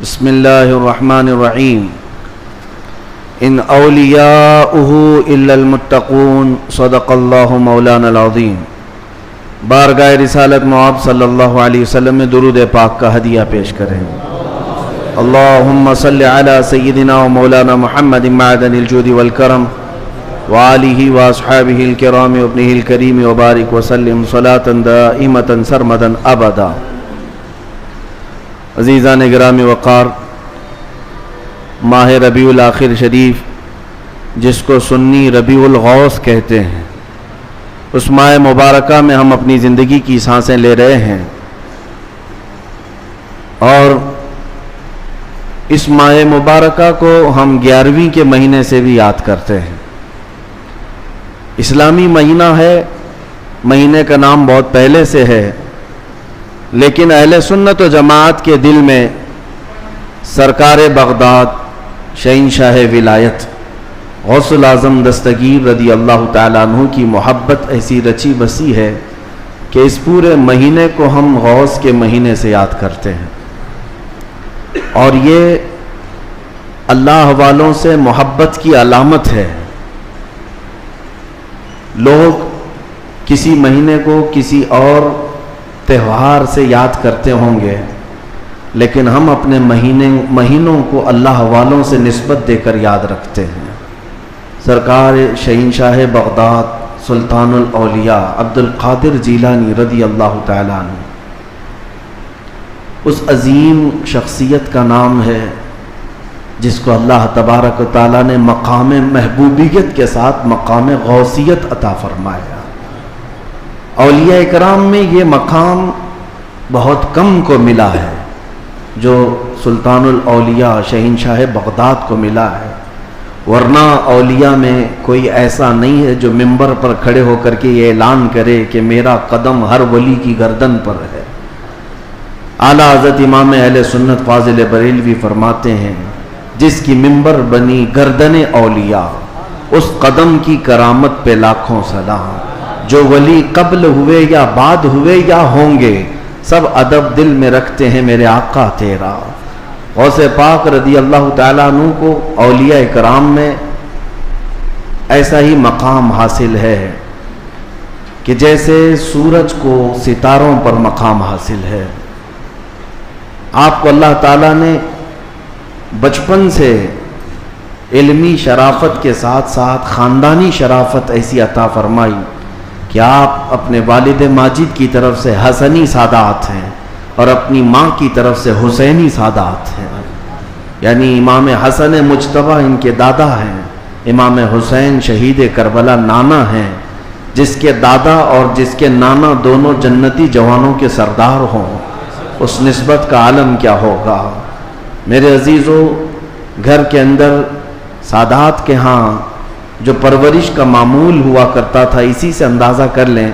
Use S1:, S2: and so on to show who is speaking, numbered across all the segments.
S1: بسم اللہ الرحمن الرحیم ان اولیاؤہ الا المتقون صدق اللہ مولانا العظیم۔ بارگاہ رسالت مآب صلی اللہ علیہ وسلم میں درود پاک کا ہدیہ پیش کریں۔ اللہم صلی علی سیدنا و مولانا محمد معدن الجود والکرم وآلہ واصحابہ الکرام وابنہ الکریم وبارک وسلم صلاة دائمة سرمدا ابدا۔ عزیزان گرامی وقار، ماہ ربیع الاخر شریف جس کو سنی ربیع الغوث کہتے ہیں، اس ماہ مبارکہ میں ہم اپنی زندگی کی سانسیں لے رہے ہیں، اور اس ماہ مبارکہ کو ہم 11ویں کے مہینے سے بھی یاد کرتے ہیں۔ اسلامی مہینہ ہے، مہینے کا نام بہت پہلے سے ہے، لیکن اہل سنت و جماعت کے دل میں سرکار بغداد شہنشاہ ولایت غوث الاعظم دستگیر رضی اللہ تعالیٰ عنہ کی محبت ایسی رچی بسی ہے کہ اس پورے مہینے کو ہم غوث کے مہینے سے یاد کرتے ہیں، اور یہ اللہ والوں سے محبت کی علامت ہے۔ لوگ کسی مہینے کو کسی اور تہوار سے یاد کرتے ہوں گے، لیکن ہم اپنے مہینوں کو اللہ والوں سے نسبت دے کر یاد رکھتے ہیں۔ سرکار شہنشاہ بغداد سلطان الاولیاء عبد القادر جیلانی رضی اللہ تعالیٰ عنہ، اس عظیم شخصیت کا نام ہے جس کو اللہ تبارک و تعالیٰ نے مقام محبوبیت کے ساتھ مقام غوثیت عطا فرمایا۔ اولیاء اکرام میں یہ مقام بہت کم کو ملا ہے جو سلطان الاولیاء شہنشاہ بغداد کو ملا ہے، ورنہ اولیاء میں کوئی ایسا نہیں ہے جو منبر پر کھڑے ہو کر کے یہ اعلان کرے کہ میرا قدم ہر ولی کی گردن پر ہے۔ اعلیٰ حضرت امام اہل سنت فاضل بریلوی فرماتے ہیں، جس کی منبر بنی گردن اولیاء، اس قدم کی کرامت پہ لاکھوں سلام۔ جو ولی قبل ہوئے یا بعد ہوئے یا ہوں گے، سب ادب دل میں رکھتے ہیں میرے آقا تیرا۔ غوث پاک رضی اللہ تعالیٰ عنہ کو اولیاء کرام میں ایسا ہی مقام حاصل ہے کہ جیسے سورج کو ستاروں پر مقام حاصل ہے۔ آپ کو اللہ تعالیٰ نے بچپن سے علمی شرافت کے ساتھ ساتھ خاندانی شرافت ایسی عطا فرمائی کہ آپ اپنے والد ماجد کی طرف سے حسنی سادات ہیں اور اپنی ماں کی طرف سے حسینی سادات ہیں، یعنی امام حسن مجتبیٰ ان کے دادا ہیں، امام حسین شہید کربلا نانا ہیں، جس کے دادا اور جس کے نانا دونوں جنتی جوانوں کے سردار ہوں، اس نسبت کا عالم کیا ہوگا۔ میرے عزیزو، گھر کے اندر سادات کے ہاں جو پرورش کا معمول ہوا کرتا تھا، اسی سے اندازہ کر لیں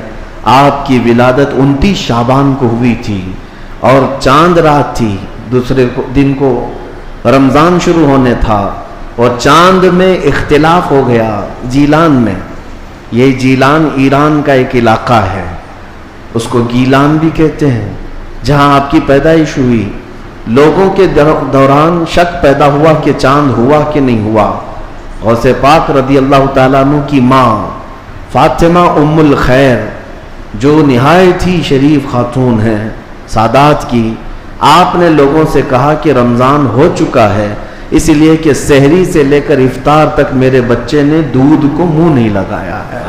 S1: آپ کی ولادت 29 شعبان کو ہوئی تھی، اور چاند رات تھی، دوسرے دن کو رمضان شروع ہونے تھا، اور چاند میں اختلاف ہو گیا جیلان میں۔ یہ جیلان ایران کا ایک علاقہ ہے، اس کو گیلان بھی کہتے ہیں، جہاں آپ کی پیدائش ہوئی۔ لوگوں کے دوران شک پیدا ہوا کہ چاند ہوا کہ نہیں ہوا۔ غوث پاک رضی اللہ تعالیٰ عنہ کی ماں فاطمہ ام الخیر، جو نہایت ہی شریف خاتون ہیں سادات کی، آپ نے لوگوں سے کہا کہ رمضان ہو چکا ہے، اس لیے کہ سحری سے لے کر افطار تک میرے بچے نے دودھ کو منہ نہیں لگایا ہے۔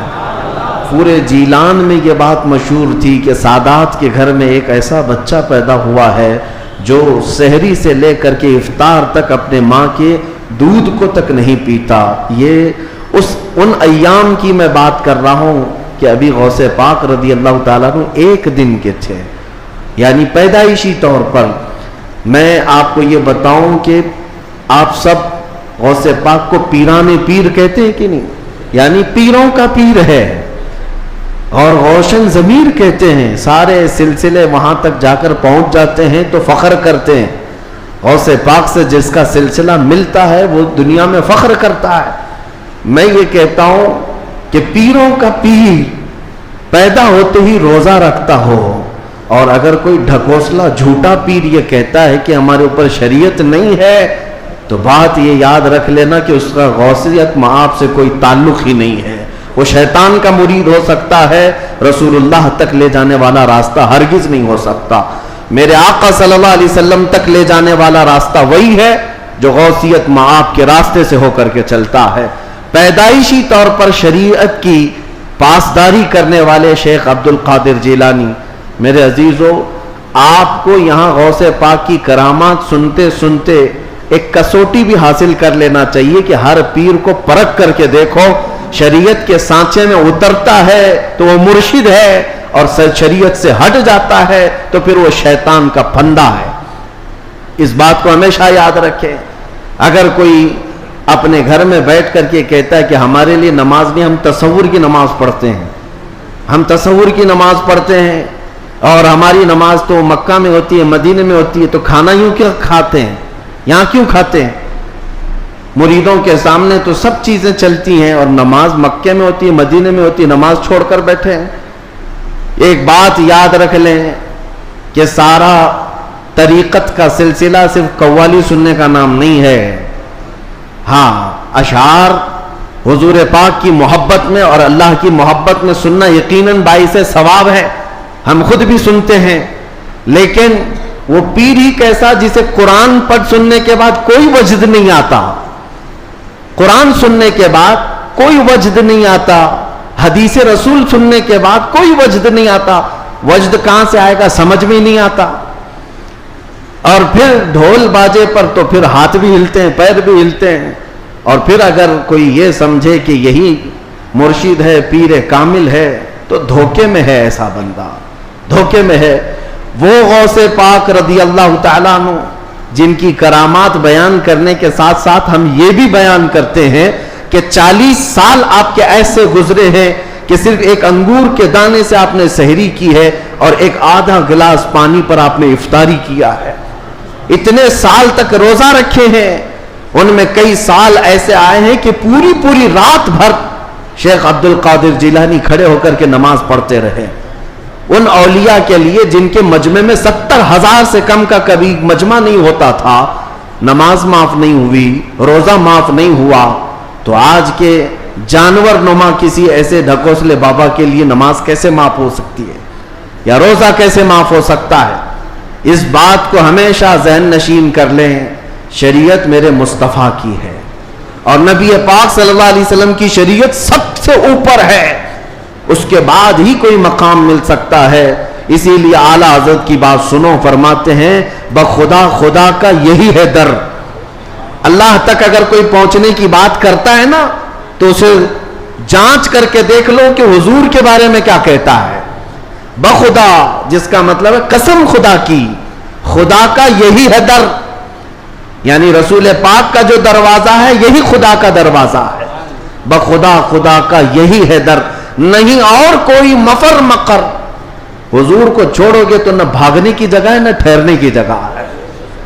S1: پورے جیلان میں یہ بات مشہور تھی کہ سادات کے گھر میں ایک ایسا بچہ پیدا ہوا ہے جو سحری سے لے کر کے افطار تک اپنے ماں کے دودھ کو تک نہیں پیتا۔ یہ ان ایام کی میں بات کر رہا ہوں کہ ابھی غوث پاک رضی اللہ تعالیٰ عنہ ایک دن کے تھے، یعنی پیدائشی طور پر۔ میں آپ کو یہ بتاؤں کہ آپ سب غوث پاک کو پیران پیر کہتے ہیں کہ نہیں؟ یعنی پیروں کا پیر ہے، اور روشن ضمیر کہتے ہیں۔ سارے سلسلے وہاں تک جا کر پہنچ جاتے ہیں تو فخر کرتے ہیں۔ غوث پاک سے جس کا سلسلہ ملتا ہے وہ دنیا میں فخر کرتا ہے۔ میں یہ کہتا ہوں کہ پیروں کا پیر پیدا ہوتے ہی روزہ رکھتا ہو، اور اگر کوئی ڈھکوسلا جھوٹا پیر یہ کہتا ہے کہ ہمارے اوپر شریعت نہیں ہے تو بات یہ یاد رکھ لینا کہ اس کا غوثیت مآب سے کوئی تعلق ہی نہیں ہے. وہ شیطان کا مرید ہو سکتا ہے، رسول اللہ تک لے جانے والا راستہ ہرگز نہیں ہو سکتا. میرے آقا صلی اللہ علیہ وسلم تک لے جانے والا راستہ وہی ہے جو غوثیت مآب کے راستے سے ہو کر کے چلتا ہے. پیدائشی طور پر شریعت کی پاسداری کرنے والے شیخ عبد القادر جیلانی، میرے عزیزو، آپ کو یہاں غوث پاک کی کرامات سنتے سنتے ایک کسوٹی بھی حاصل کر لینا چاہیے کہ ہر پیر کو پرکھ کر کے دیکھو، شریعت کے سانچے میں اترتا ہے تو وہ مرشد ہے، اور شریعت سے ہٹ جاتا ہے تو پھر وہ شیطان کا پھندا ہے. اس بات کو ہمیشہ یاد رکھیں. اگر کوئی اپنے گھر میں بیٹھ کر کے کہتا ہے کہ ہمارے لیے نماز نہیں، ہم تصور کی نماز پڑھتے ہیں، ہم تصور کی نماز پڑھتے ہیں، اور ہماری نماز تو مکہ میں ہوتی ہے، مدینے میں ہوتی ہے، تو کھانا یوں کیوں کھاتے ہیں، یہاں کیوں کھاتے ہیں؟ مریدوں کے سامنے تو سب چیزیں چلتی ہیں، اور نماز مکے میں ہوتی ہے، مدینے میں ہوتی ہے، نماز چھوڑ کر بیٹھے ہیں. ایک بات یاد رکھ لیں کہ سارا طریقت کا سلسلہ صرف قوالی سننے کا نام نہیں ہے. ہاں، اشعار حضور پاک کی محبت میں اور اللہ کی محبت میں سننا یقیناً باعث ثواب ہے، ہم خود بھی سنتے ہیں. لیکن وہ پیر ہی کیسا جسے قرآن پڑھ سننے کے بعد کوئی وجد نہیں آتا، قرآن سننے کے بعد کوئی وجد نہیں آتا، حدیث رسول سننے کے بعد کوئی وجد نہیں آتا. وجد کہاں سے آئے گا سمجھ میں نہیں آتا. اور پھر ڈھول باجے پر تو پھر ہاتھ بھی ہلتے ہیں، پیر بھی ہلتے ہیں. اور پھر اگر کوئی یہ سمجھے کہ یہی مرشد ہے، پیر کامل ہے، تو دھوکے میں ہے. ایسا بندہ دھوکے میں ہے. وہ غوث پاک رضی اللہ تعالیٰ عنہ جن کی کرامات بیان کرنے کے ساتھ ساتھ ہم یہ بھی بیان کرتے ہیں کہ 40 سال آپ کے ایسے گزرے ہیں کہ صرف ایک انگور کے دانے سے آپ نے سحری کی ہے اور ایک آدھا گلاس پانی پر آپ نے افطاری کیا ہے. اتنے سال تک روزہ رکھے ہیں. ان میں کئی سال ایسے آئے ہیں کہ پوری رات بھر شیخ عبد القادر جیلانی کھڑے ہو کر کے نماز پڑھتے رہے. ان اولیاء کے لیے جن کے مجمع میں 70,000 سے کم کا کبھی مجمع نہیں ہوتا تھا، نماز معاف نہیں ہوئی، روزہ معاف نہیں ہوا، تو آج کے جانور نما کسی ایسے ڈھکوسلے بابا کے لیے نماز کیسے معاف ہو سکتی ہے، یا روزہ کیسے معاف ہو سکتا ہے؟ اس بات کو ہمیشہ ذہن نشین کر لیں. شریعت میرے مصطفیٰ کی ہے، اور نبی پاک صلی اللہ علیہ وسلم کی شریعت سب سے اوپر ہے. اس کے بعد ہی کوئی مقام مل سکتا ہے. اسی لیے اعلیٰ حضرت کی بات سنو، فرماتے ہیں بخدا خدا کا یہی ہے در. اللہ تک اگر کوئی پہنچنے کی بات کرتا ہے نا تو اسے جانچ کر کے دیکھ لو کہ حضور کے بارے میں کیا کہتا ہے. بخدا جس کا مطلب ہے قسم خدا کی، خدا کا یہی ہے در، یعنی رسول پاک کا جو دروازہ ہے یہی خدا کا دروازہ ہے. بخدا خدا کا یہی ہے در، نہیں اور کوئی مفر مقر. حضور کو چھوڑو گے تو نہ بھاگنے کی جگہ ہے نہ ٹھہرنے کی جگہ ہے،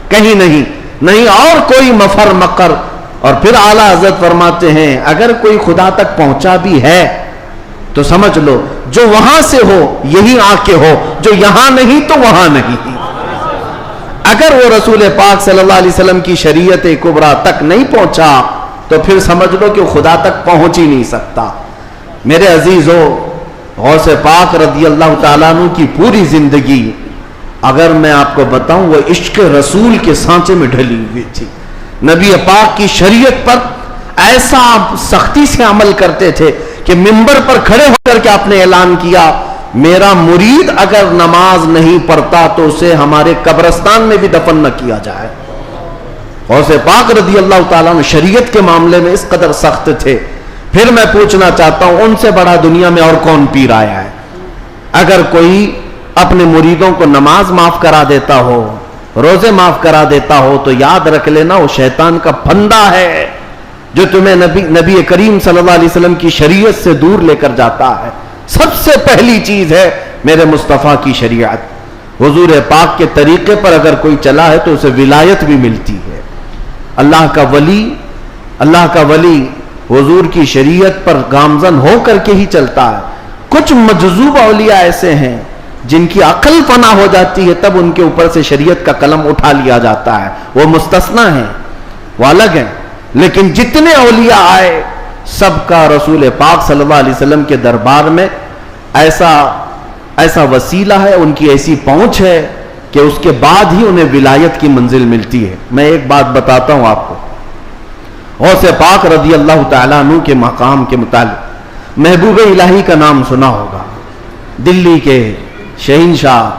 S1: کہیں نہیں اور کوئی مفر مقر. اور پھر اعلیٰ حضرت فرماتے ہیں اگر کوئی خدا تک پہنچا بھی ہے تو سمجھ لو جو وہاں سے ہو یہی آ کے ہو، جو یہاں نہیں تو وہاں نہیں. اگر وہ رسول پاک صلی اللہ علیہ وسلم کی شریعت کبریٰ تک نہیں پہنچا تو پھر سمجھ لو کہ خدا تک پہنچ ہی نہیں سکتا. میرے عزیزو، غوث پاک رضی اللہ تعالیٰ عنہ کی پوری زندگی اگر میں آپ کو بتاؤں وہ عشق رسول کے سانچے میں ڈھلی ہوئی تھی. نبی پاک کی شریعت پر ایسا سختی سے عمل کرتے تھے کہ منبر پر کھڑے ہو کر کے آپ نے اعلان کیا میرا مرید اگر نماز نہیں پڑھتا تو اسے ہمارے قبرستان میں بھی دفن نہ کیا جائے. غوث پاک رضی اللہ تعالیٰ عنہ شریعت کے معاملے میں اس قدر سخت تھے. پھر میں پوچھنا چاہتا ہوں ان سے بڑا دنیا میں اور کون پیر آیا ہے؟ اگر کوئی اپنے مریدوں کو نماز معاف کرا دیتا ہو، روزے معاف کرا دیتا ہو، تو یاد رکھ لینا وہ شیطان کا پھندا ہے جو تمہیں نبی کریم صلی اللہ علیہ وسلم کی شریعت سے دور لے کر جاتا ہے. سب سے پہلی چیز ہے میرے مصطفیٰ کی شریعت. حضور پاک کے طریقے پر اگر کوئی چلا ہے تو اسے ولایت بھی ملتی ہے. اللہ کا ولی حضور کی شریعت پر گامزن ہو کر کے ہی چلتا ہے. کچھ مجذوب اولیاء ایسے ہیں جن کی عقل فنا ہو جاتی ہے تب ان کے اوپر سے شریعت کا قلم اٹھا لیا جاتا ہے، وہ مستثنا ہیں، وہ الگ ہیں. لیکن جتنے اولیاء آئے سب کا رسول پاک صلی اللہ علیہ وسلم کے دربار میں ایسا وسیلہ ہے، ان کی ایسی پہنچ ہے کہ اس کے بعد ہی انہیں ولایت کی منزل ملتی ہے. میں ایک بات بتاتا ہوں آپ کو، غوث پاک رضی اللہ تعالیٰ عنہ کے مقام کے متعلق محبوب الہی کا نام سنا ہوگا. دلی کے شہنشاہ،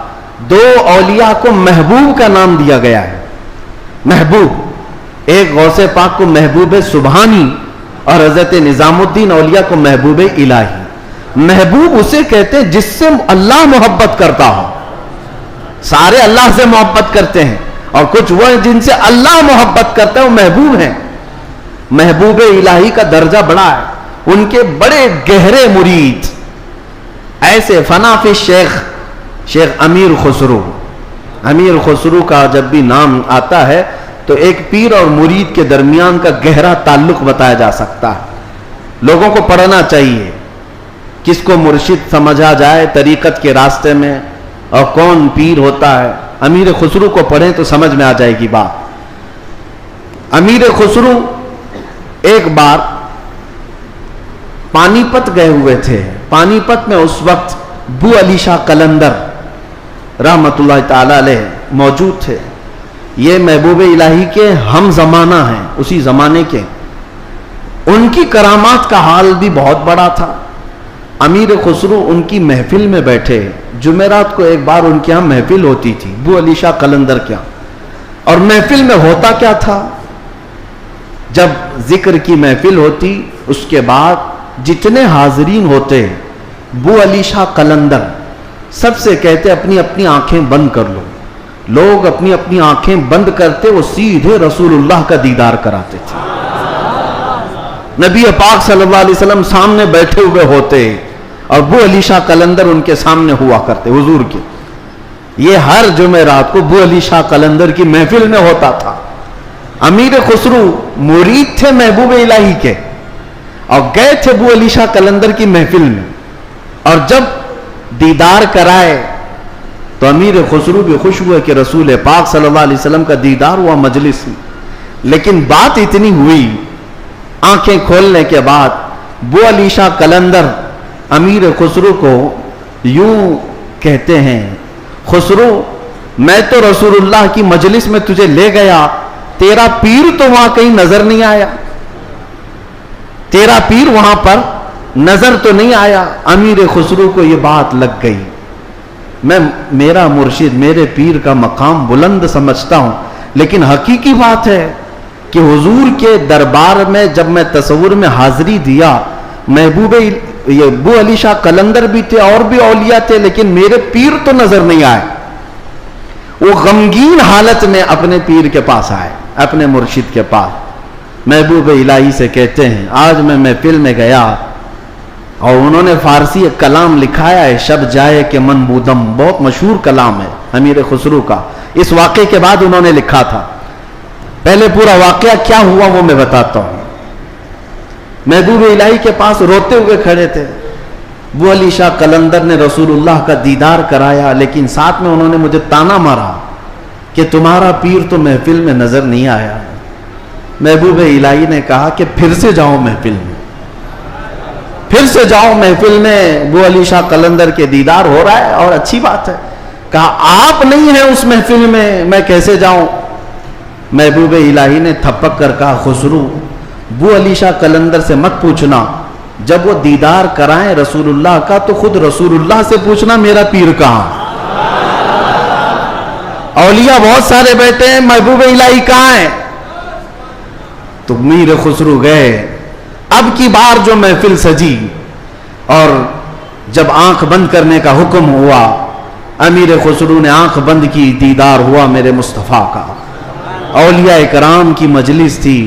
S1: دو اولیاء کو محبوب کا نام دیا گیا ہے. محبوب، ایک غوث پاک کو محبوب سبحانی اور حضرت نظام الدین اولیاء کو محبوب الہی. محبوب اسے کہتے ہیں جس سے اللہ محبت کرتا ہو. سارے اللہ سے محبت کرتے ہیں اور کچھ وہ ہیں جن سے اللہ محبت کرتا ہے، وہ محبوب ہیں. محبوب الہی کا درجہ بڑا ہے. ان کے بڑے گہرے مرید ایسے فنا فی شیخ امیر خسرو. امیر خسرو کا جب بھی نام آتا ہے تو ایک پیر اور مرید کے درمیان کا گہرا تعلق بتایا جا سکتا ہے. لوگوں کو پڑھنا چاہیے کس کو مرشد سمجھا جائے طریقت کے راستے میں اور کون پیر ہوتا ہے. امیر خسرو کو پڑھیں تو سمجھ میں آ جائے گی بات. امیر خسرو ایک بار پانی پت گئے ہوئے تھے. پانی پت میں اس وقت بو علی شاہ قلندر رحمت اللہ تعالی علیہ موجود تھے. یہ محبوب الہی کے ہم زمانہ ہیں، اسی زمانے کے. ان کی کرامات کا حال بھی بہت بڑا تھا. امیر خسرو ان کی محفل میں بیٹھے. جمعرات کو ایک بار ان کے ہاں محفل ہوتی تھی بو علی شاہ قلندر کے ہاں. اور محفل میں ہوتا کیا تھا، جب ذکر کی محفل ہوتی اس کے بعد جتنے حاضرین ہوتے بو علی شاہ قلندر سب سے کہتے اپنی اپنی آنکھیں بند کر لو. لوگ اپنی اپنی آنکھیں بند کرتے، وہ سیدھے رسول اللہ کا دیدار کراتے تھے. نبی پاک صلی اللہ علیہ وسلم سامنے بیٹھے ہوئے ہوتے اور بو علی شاہ قلندر ان کے سامنے ہوا کرتے حضور کے. یہ ہر جمعرات کو بو علی شاہ قلندر کی محفل میں ہوتا تھا. امیر خسرو مرید تھے محبوب الہی کے اور گئے تھے بو علی شاہ قلندر کی محفل میں. اور جب دیدار کرائے تو امیر خسرو بھی خوش ہوئے کہ رسول پاک صلی اللہ علیہ وسلم کا دیدار ہوا مجلس میں. لیکن بات اتنی ہوئی، آنکھیں کھولنے کے بعد بو علی شاہ قلندر امیر خسرو کو یوں کہتے ہیں، خسرو میں تو رسول اللہ کی مجلس میں تجھے لے گیا، تیرا پیر تو وہاں کہیں نظر نہیں آیا، تیرا پیر وہاں پر نظر تو نہیں آیا. امیر خسرو کو یہ بات لگ گئی. میں میرا مرشد میرے پیر کا مقام بلند سمجھتا ہوں، لیکن حقیقی بات ہے کہ حضور کے دربار میں جب میں تصور میں حاضری دیا، محبوب یہ بو علی شاہ قلندر بھی تھے اور بھی اولیاء تھے، لیکن میرے پیر تو نظر نہیں آئے. وہ غمگین حالت میں اپنے پیر کے پاس آئے، اپنے مرشد کے پاس. محبوب الہی سے کہتے ہیں آج میں محفل میں گیا اور انہوں نے فارسی ایک کلام لکھایا ہے، شب جائے کہ من بودم، بہت مشہور کلام ہے امیر خسرو کا. اس واقعے کے بعد انہوں نے لکھا تھا. پہلے پورا واقعہ کیا ہوا وہ میں بتاتا ہوں. محبوب الہی کے پاس روتے ہوئے کھڑے تھے. بو علی شاہ قلندر نے رسول اللہ کا دیدار کرایا، لیکن ساتھ میں انہوں نے مجھے تانا مارا کہ تمہارا پیر تو محفل میں نظر نہیں آیا. محبوب الہی نے کہا کہ پھر سے جاؤ محفل میں، پھر سے جاؤ محفل میں. بو علی شاہ قلندر کے دیدار ہو رہا ہے اور اچھی بات ہے. کہا آپ نہیں ہیں اس محفل میں کیسے جاؤں. محبوب الہی نے تھپک کر کہا خسرو بو علی شاہ قلندر سے مت پوچھنا، جب وہ دیدار کرائیں رسول اللہ کا تو خود رسول اللہ سے پوچھنا میرا پیر کہاں. اولیاء بہت سارے بیٹھے ہیں، محبوب الہی کہاں ہیں. تو میر خسرو گئے. اب کی بار جو محفل سجی اور جب آنکھ بند کرنے کا حکم ہوا، امیر خسرو نے آنکھ بند کی، دیدار ہوا میرے مصطفیٰ کا. اولیاء کرام کی مجلس تھی.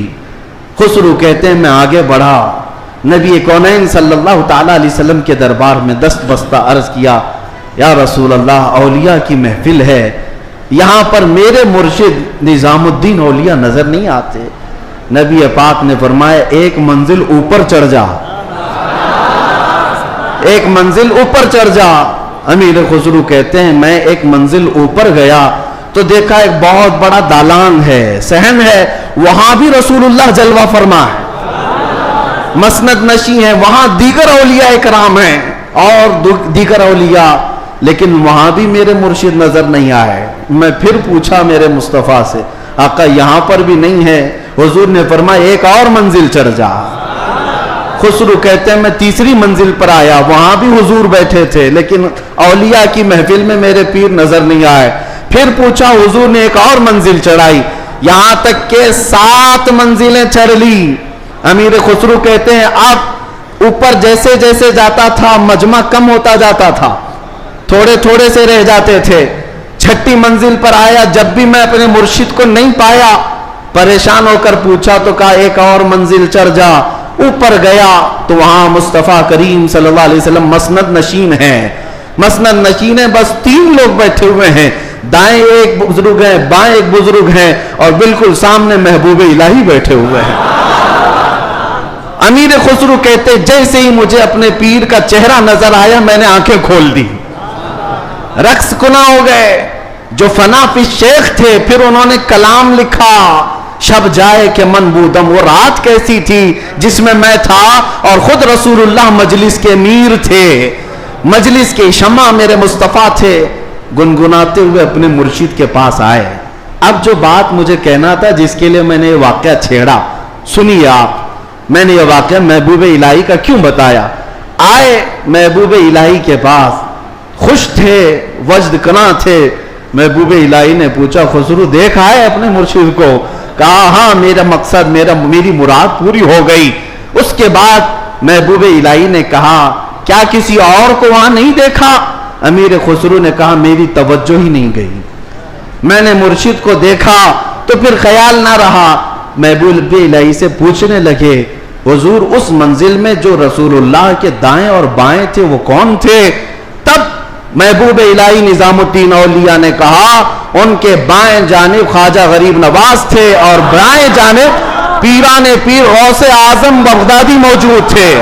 S1: خسرو کہتے ہیں میں آگے بڑھا، نبی کونین صلی اللہ تعالی علیہ وسلم کے دربار میں دست بستہ عرض کیا یا رسول اللہ اولیاء کی محفل ہے، یہاں پر میرے مرشد نظام الدین اولیاء نظر نہیں آتے. نبی پاک نے فرمایا ایک منزل اوپر چڑھ جا، ایک منزل اوپر چڑھ جا. امیر خسرو کہتے ہیں میں ایک منزل اوپر گیا تو دیکھا ایک بہت بڑا دالان ہے، صحن ہے، وہاں بھی رسول اللہ جلوہ فرما ہے، مسند نشی ہے، وہاں دیگر اولیاء اکرام ہیں اور دیگر اولیاء، لیکن وہاں بھی میرے مرشد نظر نہیں آئے۔ میں پھر پوچھا میرے مصطفیٰ سے، آقا یہاں پر بھی نہیں ہے؟ حضور نے فرمایا ایک اور منزل چڑھ جا۔ خسرو کہتے ہیں میں تیسری منزل پر آیا، وہاں بھی حضور بیٹھے تھے لیکن اولیاء کی محفل میں میرے پیر نظر نہیں آئے۔ پھر پوچھا، حضور نے ایک اور منزل چڑھائی، یہاں تک کہ 7 منزلیں چڑھ لی۔ امیر خسرو کہتے ہیں اب اوپر جیسے جیسے جاتا تھا مجمع کم ہوتا جاتا تھا، تھوڑے تھوڑے سے رہ جاتے تھے۔ 6ٹھی منزل پر آیا، جب بھی میں اپنے مرشد کو نہیں پایا، پریشان ہو کر پوچھا تو کہا ایک اور منزل چڑھ جا۔ اوپر گیا تو وہاں مصطفیٰ کریم صلی اللہ علیہ وسلم مسند نشین ہیں، مسند نشین ہیں، بس 3 لوگ بیٹھے ہوئے ہیں، دائیں ایک بزرگ ہیں، بائیں ایک بزرگ ہیں، اور بالکل سامنے محبوب الہی بیٹھے ہوئے ہیں۔ امیر خسرو کہتے جیسے ہی مجھے اپنے پیر کا چہرہ نظر آیا میں نے آنکھیں کھول دی، رقص کنا ہو گئے۔ جو فنا فی شیخ تھے پھر انہوں نے کلام لکھا، شب جائے کہ من بودم، وہ رات کیسی تھی جس میں میں تھا اور خود رسول اللہ مجلس کے امیر تھے، مجلس کے شمع میرے مصطفیٰ تھے۔ گنگناتے ہوئے اپنے مرشد کے پاس آئے۔ اب جو بات مجھے کہنا تھا جس کے لیے میں نے یہ واقعہ چھیڑا، سنیے آپ، میں نے یہ واقعہ محبوب الہی کا کیوں بتایا۔ آئے محبوب الہی کے پاس، خوش تھے، وجد کنا تھے۔ محبوب الہی نے پوچھا خسرو دیکھا ہے اپنے مرشد کو؟ کہا ہاں میرا مقصد میری مراد پوری ہو گئی۔ اس کے بعد محبوب الہی نے کہا کیا کسی اور کو وہاں نہیں دیکھا؟ امیر خسرو نے کہا میری توجہ ہی نہیں گئی، میں نے مرشد کو دیکھا تو پھر خیال نہ رہا۔ محبوب الہی سے پوچھنے لگے حضور اس منزل میں جو رسول اللہ کے دائیں اور بائیں تھے وہ کون تھے؟ تب محبوب الہی نظام الدین اولیاء نے کہا ان کے بائیں جانب خواجہ غریب نواز تھے اور بائیں جانب پیران پیر غوث اعظم بغدادی موجود تھے۔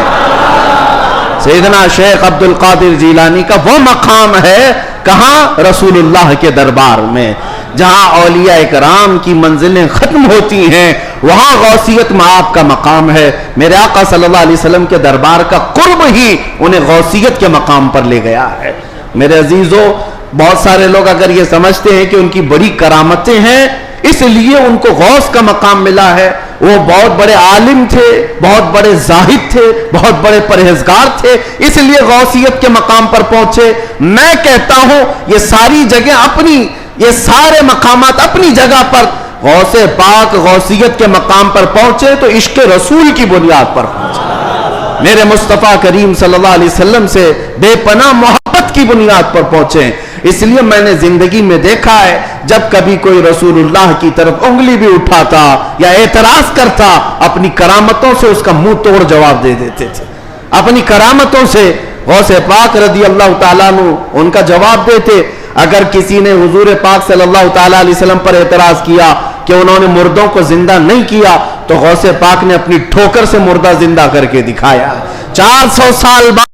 S1: سیدنا شیخ عبد القادر جیلانی کا وہ مقام ہے کہاں؟ رسول اللہ کے دربار میں، جہاں اولیاء اکرام کی منزلیں ختم ہوتی ہیں وہاں غوثیت معاب کا مقام ہے۔ میرے آقا صلی اللہ علیہ وسلم کے دربار کا قرب ہی انہیں غوثیت کے مقام پر لے گیا ہے۔ میرے عزیزو، بہت سارے لوگ اگر یہ سمجھتے ہیں کہ ان کی بڑی کرامتیں ہیں اس لیے ان کو غوث کا مقام ملا ہے، وہ بہت بڑے عالم تھے، بہت بڑے زاہد تھے، بہت بڑے پرہیزگار تھے اس لیے غوثیت کے مقام پر پہنچے۔ میں کہتا ہوں یہ ساری جگہ اپنی، یہ سارے مقامات اپنی جگہ پر غوث پاک غوثیت کے مقام پر پہنچے تو عشق رسول کی بنیاد پر پہنچے، میرے مصطفیٰ کریم صلی اللہ علیہ وسلم سے بے پناہ محبت کی بنیاد پر پہنچے۔ اس لیے میں نے زندگی میں دیکھا ہے جب کبھی کوئی رسول اللہ کی طرف انگلی بھی اٹھاتا یا اعتراض کرتا اپنی کرامتوں سے اس کا منہ توڑ جواب دے دیتے تھے، اپنی کرامتوں سے غوث پاک رضی اللہ تعالیٰ عنہ ان کا جواب دیتے۔ اگر کسی نے حضور پاک صلی اللہ تعالیٰ علیہ وسلم پر اعتراض کیا کہ انہوں نے مردوں کو زندہ نہیں کیا تو غوث پاک نے اپنی ٹھوکر سے مردہ زندہ کر کے دکھایا۔ 400 سال بعد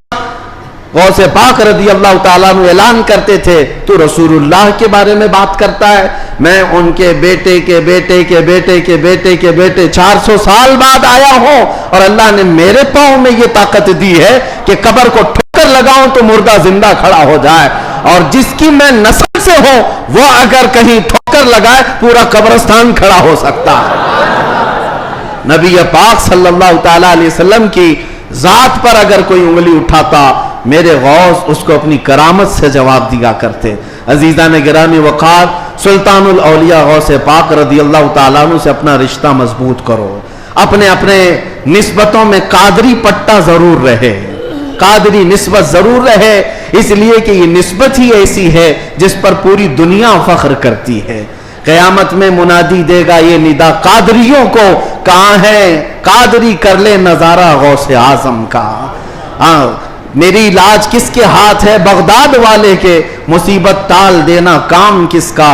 S1: غوث پاک رضی اللہ تعالیٰ عنہ اعلان کرتے تھے تو رسول اللہ کے بارے میں بات کرتا ہے، میں ان کے بیٹے کے بیٹے کے بیٹے کے بیٹے کے بیٹے 400 سال بعد آیا ہوں اور اللہ نے میرے پاؤں میں یہ طاقت دی ہے کہ قبر کو ٹھوکر لگاؤں تو مردہ زندہ کھڑا ہو جائے، اور جس کی میں نسل سے ہوں وہ اگر کہیں ٹھوکر لگائے پورا قبرستان کھڑا ہو سکتا ہے۔ نبی پاک صلی اللہ تعالیٰ علیہ وسلم کی ذات پر اگر کوئی انگلی اٹھاتا میرے غوث اس کو اپنی کرامت سے جواب دیا کرتے۔ عزیزان گرامی وقار، سلطان الاولیاء غوث پاک رضی اللہ تعالیٰ عنہ سے اپنا رشتہ مضبوط کرو، اپنے اپنے نسبتوں میں قادری پٹا ضرور رہے، قادری نسبت ضرور رہے، اس لیے کہ یہ نسبت ہی ایسی ہے جس پر پوری دنیا فخر کرتی ہے۔ قیامت میں منادی دے گا یہ ندا قادریوں کو، کہاں ہے قادری کر لے نظارہ غوث اعظم کا۔ میری علاج کس کے ہاتھ ہے؟ بغداد والے کے، مصیبت ٹال دینا کام کس کا؟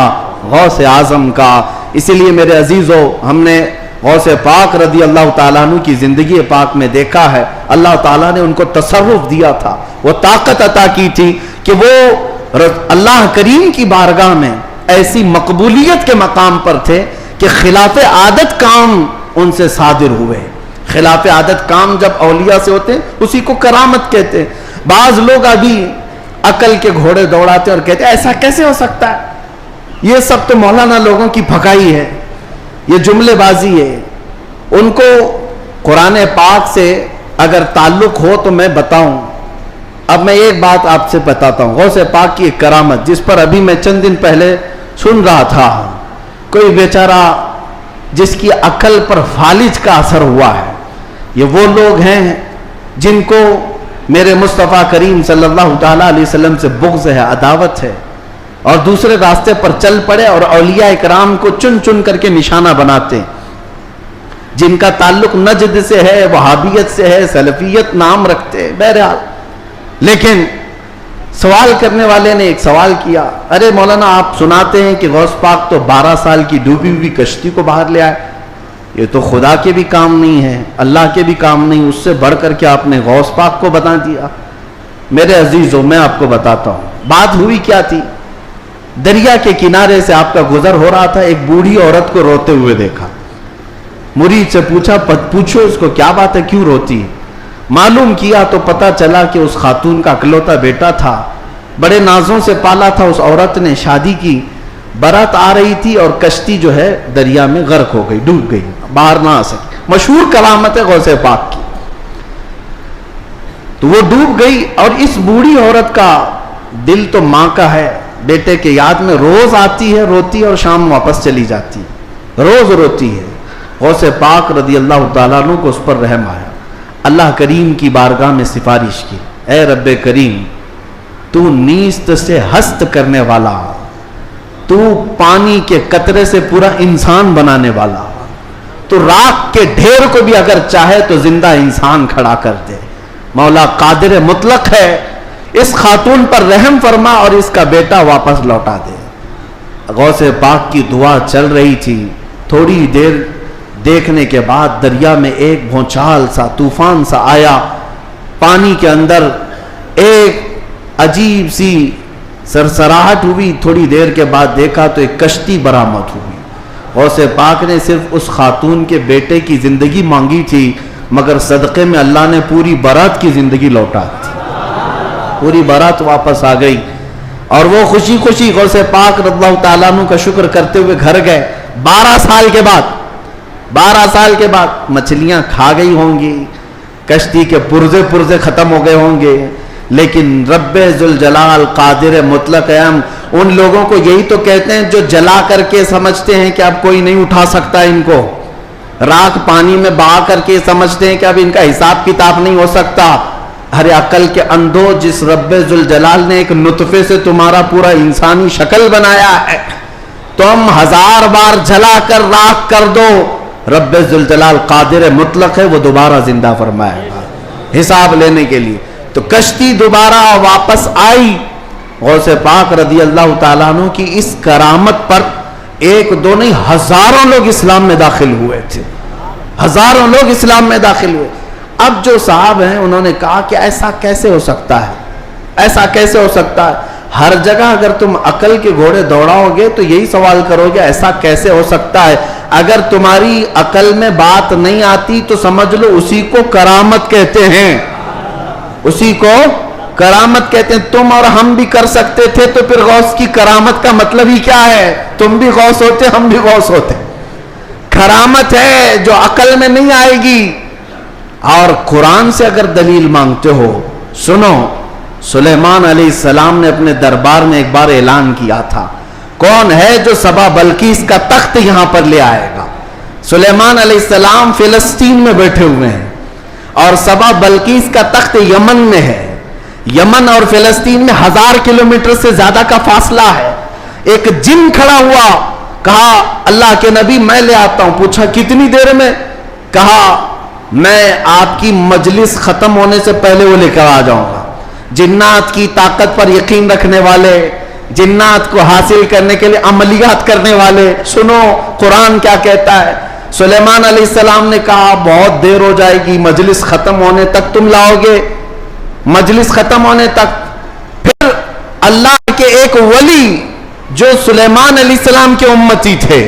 S1: غوث اعظم کا۔ اسی لیے میرے عزیزو، ہم نے غوث پاک رضی اللہ تعالیٰ عنہ کی زندگی پاک میں دیکھا ہے اللہ تعالیٰ نے ان کو تصرف دیا تھا، وہ طاقت عطا کی تھی کہ وہ اللہ کریم کی بارگاہ میں ایسی مقبولیت کے مقام پر تھے کہ خلاف عادت کام ان سے صادر ہوئے. خلاف عادت کام جب اولیاء سے ہوتے ہیں اسی کو کرامت کہتے ہیں. بعض لوگ ابھی عقل کے گھوڑے دوڑاتے اور کہتے ہیں ایسا کیسے ہو سکتا ہے, یہ سب تو مولانا لوگوں کی پھکائی ہے, یہ جملے بازی ہے. ان کو قرآن پاک سے اگر تعلق ہو تو میں بتاؤں. اب میں ایک بات آپ سے بتاتا ہوں, غوث پاک کی ایک کرامت جس پر ابھی میں چند دن پہلے سن رہا تھا. کوئی بیچارہ جس کی عقل پر فالج کا اثر ہوا ہے. یہ وہ لوگ ہیں جن کو میرے مصطفیٰ کریم صلی اللہ تعالیٰ علیہ وسلم سے بغض ہے, عداوت ہے, اور دوسرے راستے پر چل پڑے اور اولیاء اکرام کو چن چن کر کے نشانہ بناتے ہیں. جن کا تعلق نجد سے ہے, وہابیت سے ہے, سلفیت نام رکھتے ہیں. بہرحال لیکن سوال کرنے والے نے ایک سوال کیا, ارے مولانا آپ سناتے ہیں کہ غوث پاک تو 12 سال کی ڈوبی ہوئی کشتی کو باہر لے آئے. یہ تو خدا کے بھی کام نہیں ہے, اللہ کے بھی کام نہیں, اس سے بڑھ کر کے آپ نے غوث پاک کو بتا دیا. میرے عزیزوں میں آپ کو بتاتا ہوں بات ہوئی کیا تھی. دریا کے کنارے سے آپ کا گزر ہو رہا تھا, ایک بوڑھی عورت کو روتے ہوئے دیکھا. مرید سے پوچھا پوچھو اس کو کیا بات ہے, کیوں روتی ہے. معلوم کیا تو پتہ چلا کہ اس خاتون کا اکلوتا بیٹا تھا, بڑے نازوں سے پالا تھا. اس عورت نے شادی کی, برات آ رہی تھی اور کشتی جو ہے دریا میں غرق ہو گئی, ڈوب گئی, باہر نہ آ سکی. مشہور کرامت ہے غوث پاک کی. تو وہ ڈوب گئی اور اس بوڑھی عورت کا دل تو ماں کا ہے, بیٹے کے یاد میں روز آتی ہے, روتی ہے اور شام واپس چلی جاتی ہے, روز روتی ہے. غوث پاک رضی اللہ تعالیٰ عنہ کو اس پر رحم آیا. اللہ کریم کی بارگاہ میں سفارش کی, اے رب کریم تو نیست سے ہست کرنے والا, تو پانی کے قطرے سے پورا انسان بنانے والا, تو راکھ کے ڈھیر کو بھی اگر چاہے تو زندہ انسان کھڑا کر دے. مولا قادر مطلق ہے, اس خاتون پر رحم فرما اور اس کا بیٹا واپس لوٹا دے. غوث پاک کی دعا چل رہی تھی. تھوڑی دیر دیکھنے کے بعد دریا میں ایک بھونچال سا, طوفان سا آیا. پانی کے اندر ایک عجیب سی سرسراہٹ ہوئی. تھوڑی دیر کے بعد دیکھا تو ایک کشتی برآمد ہوئی. غوث پاک نے صرف اس خاتون کے بیٹے کی زندگی مانگی تھی, مگر صدقے میں اللہ نے پوری برات کی زندگی لوٹا دی. پوری برات واپس آ گئی اور وہ خوشی خوشی غوث پاک رضی اللہ تعالیٰ عنہ کا شکر کرتے ہوئے گھر گئے. 12 سال کے بعد مچھلیاں کھا گئی ہوں گی, کشتی کے پرزے ختم ہو گئے ہوں گے, لیکن رب ذوالجلال قادر مطلق ہم ان لوگوں کو یہی تو کہتے ہیں جو جلا کر کے سمجھتے ہیں کہ اب کوئی نہیں اٹھا سکتا ان کو, راکھ پانی میں بہا کر کے سمجھتے ہیں کہ اب ان کا حساب کتاب نہیں ہو سکتا. ارے عقل کے اندھو, جس رب ذوالجلال نے ایک نطفے سے تمہارا پورا انسانی شکل بنایا ہے, تم 1000 بار جلا کر راکھ کر دو, رب ذوالجلال قادر مطلق ہے, وہ دوبارہ زندہ فرمائے گا حساب لینے کے لیے. تو کشتی دوبارہ واپس آئی. غوث پاک رضی اللہ تعالیٰ عنہ کی اس کرامت پر ایک دو نہیں ہزاروں لوگ اسلام میں داخل ہوئے تھے, ہزاروں لوگ اسلام میں داخل ہوئے. اب جو صاحب ہیں انہوں نے کہا کہ ایسا کیسے ہو سکتا ہے, ایسا کیسے ہو سکتا ہے. ہر جگہ اگر تم عقل کے گھوڑے دوڑاؤ گے تو یہی سوال کرو گے ایسا کیسے ہو سکتا ہے. اگر تمہاری عقل میں بات نہیں آتی تو سمجھ لو اسی کو کرامت کہتے ہیں, اسی کو کرامت کہتے ہیں. تم اور ہم بھی کر سکتے تھے تو پھر غوث کی کرامت کا مطلب ہی کیا ہے. تم بھی غوث ہوتے, ہم بھی غوث ہوتے. کرامت ہے جو عقل میں نہیں آئے گی. اور قرآن سے اگر دلیل مانگتے ہو, سنو, سلیمان علیہ السلام نے اپنے دربار میں ایک بار اعلان کیا تھا, کون ہے جو سبا بلقیس کا تخت یہاں پر لے آئے گا. سلیمان علیہ السلام فلسطین میں بیٹھے ہوئے ہیں اور سبا بلقیس کا تخت یمن میں ہے. یمن اور فلسطین میں 1000 کلومیٹر سے زیادہ کا فاصلہ ہے. ایک جن کھڑا ہوا, کہا اللہ کے نبی میں لے آتا ہوں. پوچھا کتنی دیر میں؟ کہا میں آپ کی مجلس ختم ہونے سے پہلے وہ لے کر آ جاؤں گا. جنات کی طاقت پر یقین رکھنے والے, جنات کو حاصل کرنے کے لیے عملیات کرنے والے, سنو قرآن کیا کہتا ہے. سلیمان علیہ السلام نے کہا بہت دیر ہو جائے گی, مجلس ختم ہونے تک تم لاؤ گے, مجلس ختم ہونے تک. پھر اللہ کے ایک ولی جو سلیمان علیہ السلام کے امتی تھے،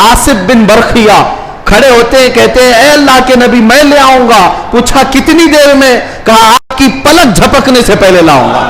S1: آصف بن برخیہ، کھڑے ہوتے ہیں، کہتے ہیں اے اللہ کے نبی میں لے آؤں گا. پوچھا کتنی دیر میں؟ کہا آپ کی پلک جھپکنے سے پہلے لاؤں گا.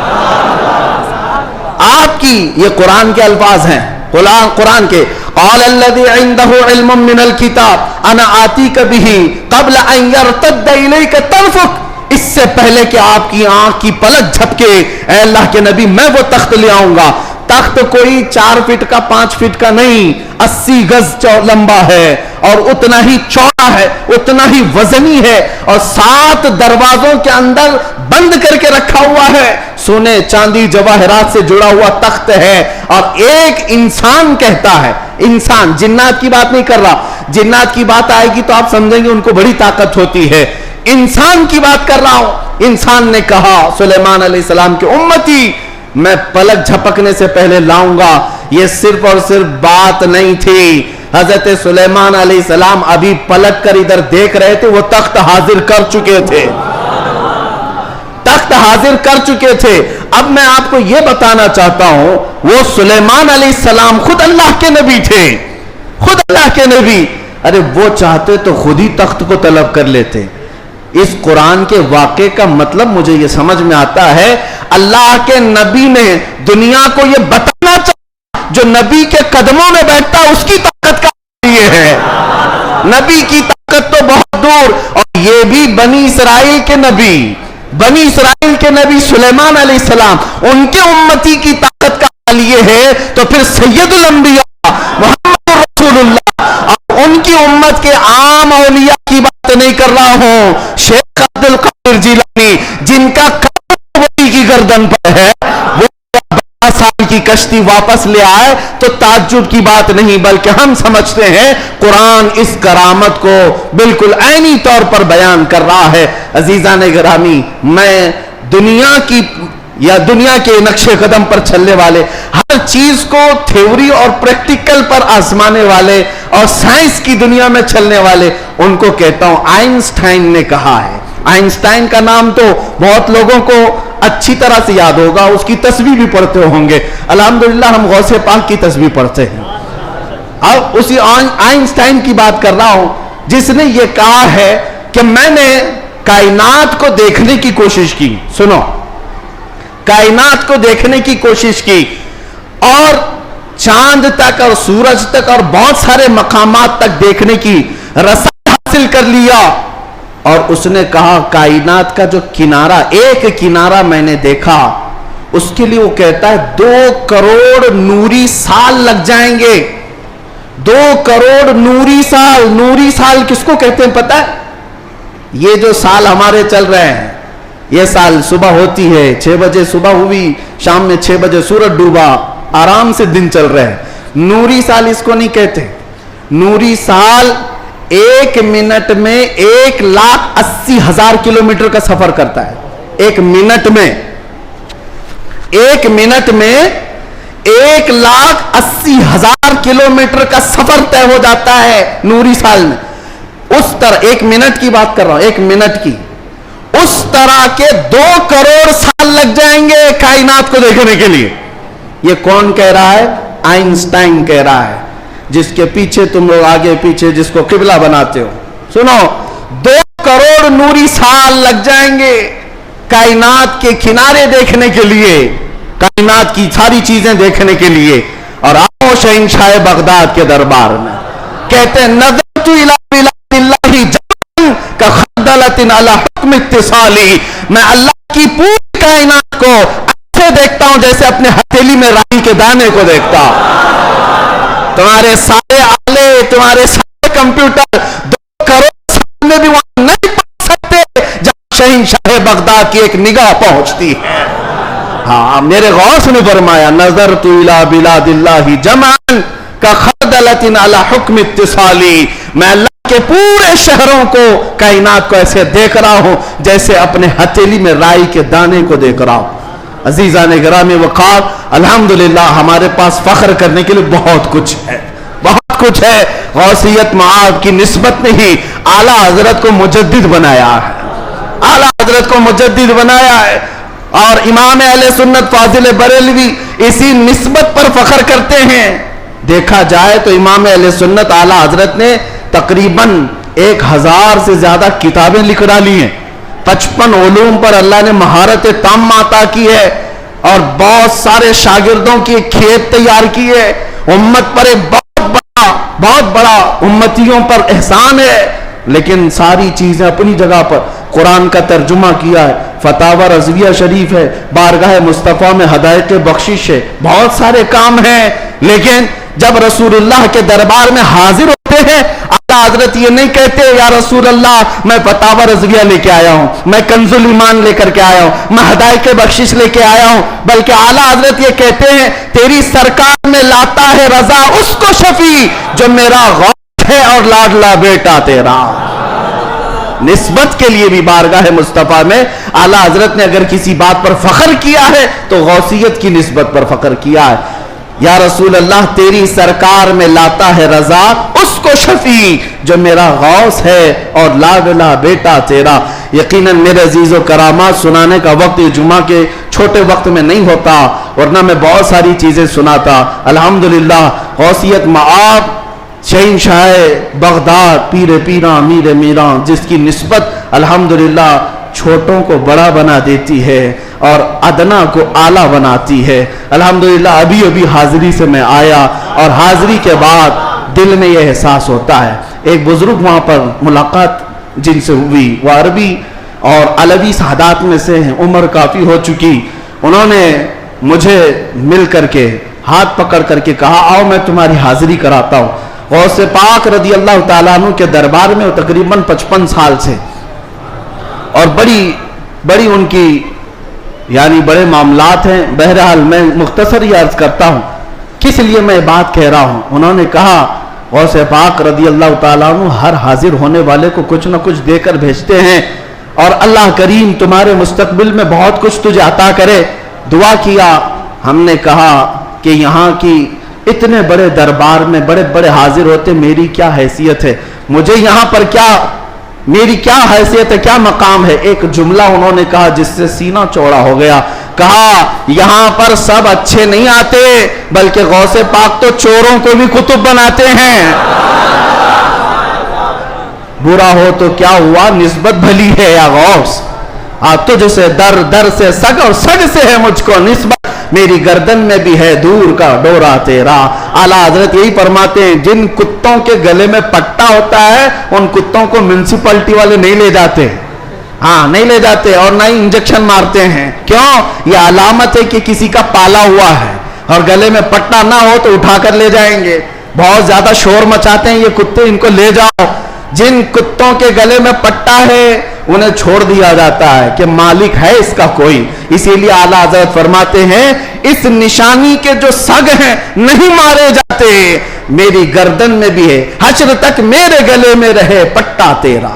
S1: آپ کی، یہ قرآن کے الفاظ ہیں، قرآن کے. قال الذي عنده علم من الكتاب انا آتيك به قبل ان يرتد اليك طرفك. اس سے پہلے کہ آپ کی آنکھ کی پلک جھپکے اے اللہ کے نبی میں وہ تخت لے آؤں گا. تخت کوئی 4 فٹ کا 5 فٹ کا نہیں، 80 گز لمبا ہے اور اتنا ہی چوڑا ہے، اتنا ہی وزنی ہے، اور 7 دروازوں کے اندر بند کر کے رکھا ہوا ہے. سونے چاندی جواہرات سے جڑا ہوا تخت ہے. اور ایک انسان کہتا ہے، انسان، جنات کی بات نہیں کر رہا، جنات کی بات آئے گی تو آپ سمجھیں گے ان کو بڑی طاقت ہوتی ہے. انسان کی بات کر رہا ہوں. انسان نے کہا سلیمان علیہ السلام کے امتی میں پلک جھپکنے سے پہلے لاؤں گا. یہ صرف اور صرف بات نہیں تھی، حضرت سلیمان علیہ السلام ابھی پلک کر ادھر دیکھ رہے تھے، وہ تخت حاضر کر چکے تھے، تخت حاضر کر چکے تھے. اب میں آپ کو یہ بتانا چاہتا ہوں، وہ سلیمان علیہ السلام خود اللہ کے نبی تھے، خود اللہ کے نبی. ارے وہ چاہتے تو خود ہی تخت کو طلب کر لیتے. اس قرآن کے واقعے کا مطلب مجھے یہ سمجھ میں آتا ہے، اللہ کے نبی نے دنیا کو یہ بتانا چاہا جو نبی کے قدموں میں بیٹھتا اس کی طاقت کا یہ ہے. نبی کی طاقت تو بہت دور. اور یہ بھی بنی اسرائیل کے نبی، بنی اسرائیل کے نبی سلیمان علیہ السلام، ان کے امتی کی طاقت کا حال یہ ہے، تو پھر سید الانبیاء محمد رسول اللہ اور ان کی امت کے عام اولیاء کی بات نہیں کر رہا ہوں. شیخ عبد القادر جیلانی جن کا ولی کی گردن پر ہے، وہ 12 سال کی کشتی واپس لے آئے تو تعجب کی بات نہیں، بلکہ ہم سمجھتے ہیں قرآن اس کرامت کو بالکل عینی طور پر بیان کر رہا ہے. عزیزان گرامی، میں دنیا کی یا دنیا کے نقش قدم پر چلنے والے، ہر چیز کو تھیوری اور پریکٹیکل پر آزمانے والے اور سائنس کی دنیا میں چلنے والے، ان کو کہتا ہوں آئنسٹائن نے کہا ہے. آئنسٹائن کا نام تو بہت لوگوں کو اچھی طرح سے یاد ہوگا، اس کی تسبیح بھی پڑھتے ہوں گے. الحمدللہ ہم غوث پاک کی تسبیح پڑھتے ہیں. اب اسی آئنسٹائن کی بات کر رہا ہوں جس نے یہ کہا ہے کہ میں نے کائنات کو دیکھنے کی کوشش کی. سنو، کائنات کو دیکھنے کی کوشش کی اور چاند تک اور سورج تک اور بہت سارے مقامات تک دیکھنے کی رسائی حاصل کر لیا. اور اس نے کہا کائنات کا جو کنارہ، ایک کنارہ میں نے دیکھا، اس کے لیے وہ کہتا ہے 2 کروڑ نوری سال لگ جائیں گے. 2 کروڑ نوری سال. نوری سال کس کو کہتے ہیں پتہ ہے؟ یہ جو سال ہمارے چل رہے ہیں، یہ سال صبح ہوتی ہے 6 بجے صبح ہوئی، شام میں 6 بجے سورج ڈوبا، آرام سے دن چل رہے ہیں. نوری سال اس کو نہیں کہتے. نوری سال 1 منٹ میں 1,80,000 کلومیٹر کا سفر کرتا ہے. 1 منٹ میں 1,80,000 کلومیٹر کا سفر طے ہو جاتا ہے نوری سال میں. اس طرح 1 منٹ کی بات کر رہا ہوں، 1 منٹ کی، اس طرح کے 2 کروڑ سال لگ جائیں گے کائنات کو دیکھنے کے لیے. یہ کون کہہ رہا ہے؟ آئنسٹائن کہہ رہا ہے، جس کے پیچھے تم لوگ آگے پیچھے جس کو قبلہ بناتے ہو. سنو، 2 کروڑ نوری سال لگ جائیں گے کائنات کے کنارے دیکھنے کے لیے، کائنات کی ساری چیزیں دیکھنے کے لیے. اور آؤ شہنشاہ بغداد کے دربار میں، کہتے ہیں نظرت الی بلاد اللہ جمعاً کخردلۃ علی حکم اتصالی. میں اللہ کی پوری کائنات کو ایسے دیکھتا ہوں جیسے اپنے ہتھیلی میں رائی کے دانے کو دیکھتا. تمہارے سارے آلے، تمہارے سارے کمپیوٹر 2 کروڑ سال میں بھی وہاں نہیں پہنچ سکتے جہاں شہنشاہ بغداد کی ایک نگاہ پہنچتی ہے. ہاں، میرے غوث نے فرمایا نظرت الی بلاد اللہ جمعاً کخردلۃ علی حکم اتصالی. میں اللہ کے پورے شہروں کو، کائنات کو ایسے دیکھ رہا ہوں جیسے اپنے ہتھیلی میں رائی کے دانے کو دیکھ رہا ہوں. عزیزان گرامی وقار، الحمدللہ ہمارے پاس فخر کرنے کے لیے بہت کچھ ہے، بہت کچھ ہے. غوثیت معاذ کی نسبت نہیں، اعلیٰ حضرت کو مجدد بنایا ہے، اعلیٰ حضرت کو مجدد بنایا ہے. اور امام اہل سنت فاضل بریلوی اسی نسبت پر فخر کرتے ہیں. دیکھا جائے تو امام اہل سنت اعلیٰ حضرت نے تقریباً 1000 سے زیادہ کتابیں لکھ ڈالی ہیں. 55 علوم پر اللہ نے مہارت تام عطا کی ہے اور بہت سارے شاگردوں کی کھیت تیار کی ہے. امت پر ایک بہت بڑا امتیوں پر احسان ہے. لیکن ساری چیزیں اپنی جگہ پر. قرآن کا ترجمہ کیا ہے, فتاوی رضویہ شریف ہے, بارگاہ مصطفیٰ میں ہدایت بخشش ہے, بہت سارے کام ہیں. لیکن جب رسول اللہ کے دربار میں حاضر ہوتے ہیں, اعلیٰ حضرت یہ نہیں کہتے یا رسول اللہ میں فتاوی رضویہ لے کے آیا ہوں, میں کنز الایمان لے کر کے آیا ہوں, میں ہدایت بخشش لے کے آیا ہوں, بلکہ اعلیٰ حضرت یہ کہتے ہیں تیری سرکار میں لاتا ہے رضا اس کو شفیع جو میرا غوث ہے اور لاڈلا بیٹا تیرا. نسبت کے لیے بھی بارگاہ مصطفیٰ میں اعلیٰ حضرت نے اگر کسی بات پر فخر کیا ہے تو غوثیت کی نسبت پر فخر کیا ہے. یا رسول اللہ تیری سرکار میں لاتا ہے رضا اس کو شفیع جو میرا غوث ہے اور لاڈلا بیٹا تیرا. یقیناً میرے عزیز و کرامات سنانے کا وقت جمعہ کے چھوٹے وقت میں نہیں ہوتا, ورنہ میں بہت ساری چیزیں سناتا. الحمدللہ غوثیت معاب شہنشاہ بغداد پیر پیراں امیر میراں, جس کی نسبت الحمدللہ چھوٹوں کو بڑا بنا دیتی ہے اور ادنا کو اعلیٰ بناتی ہے. الحمدللہ ابھی حاضری سے میں آیا اور حاضری کے بعد دل میں یہ احساس ہوتا ہے. ایک بزرگ وہاں پر ملاقات جن سے ہوئی, وہ عربی اور علوی سادات میں سے ہیں, عمر کافی ہو چکی. انہوں نے مجھے مل کر کے ہاتھ پکڑ کر کے کہا آؤ میں تمہاری حاضری کراتا ہوں. غوث پاک رضی اللہ تعالیٰ عنہ کے دربار میں تقریباً 55 سال سے, اور بڑی ان کی یعنی بڑے معاملات ہیں. بہرحال میں مختصر ہی عرض کرتا ہوں کس لیے میں بات کہہ رہا ہوں. انہوں نے کہا غوث پاک رضی اللہ تعالیٰ عنہ ہر حاضر ہونے والے کو کچھ نہ کچھ دے کر بھیجتے ہیں, اور اللہ کریم تمہارے مستقبل میں بہت کچھ تجھے عطا کرے. دعا کیا. ہم نے کہا کہ یہاں کی اتنے بڑے دربار میں بڑے بڑے حاضر ہوتے, میری کیا حیثیت ہے, مجھے یہاں پر میری کیا حیثیت ہے, کیا مقام ہے. ایک جملہ انہوں نے کہا جس سے سینہ چوڑا ہو گیا. کہا یہاں پر سب اچھے نہیں آتے, بلکہ غوث پاک تو چوروں کو بھی کتب بناتے ہیں. برا ہو تو کیا ہوا, نسبت بھلی ہے یا غوث, تجھ سے در سے سگ اور سگ سے ہے مجھ کو نسبت, میری گردن میں بھی ہے دور کا ڈورا تیرا. اعلیٰ حضرت یہی فرماتے ہیں جن کتوں کے گلے میں پٹا ہوتا ہے ان کتوں کو میونسپلٹی والے نہیں لے جاتے, نہیں لے جاتے اور نہ ہی انجیکشن مارتے ہیں. کیوں؟ یہ علامت ہے کہ کسی کا پالا ہوا ہے, اور گلے میں پٹا نہ ہو تو اٹھا کر لے جائیں گے. بہت زیادہ شور مچاتے ہیں یہ کتے, ان کو لے جاؤ. جن کتوں کے گلے میں پٹا ہے انہیں چھوڑ دیا جاتا ہے کہ مالک ہے اس کا کوئی. اسی لیے اعلیٰ حضرت فرماتے ہیں اس نشانی کے جو سگ ہیں نہیں مارے جاتے, میری گردن میں بھی ہے, حشر تک میرے گلے میں رہے پٹا تیرا.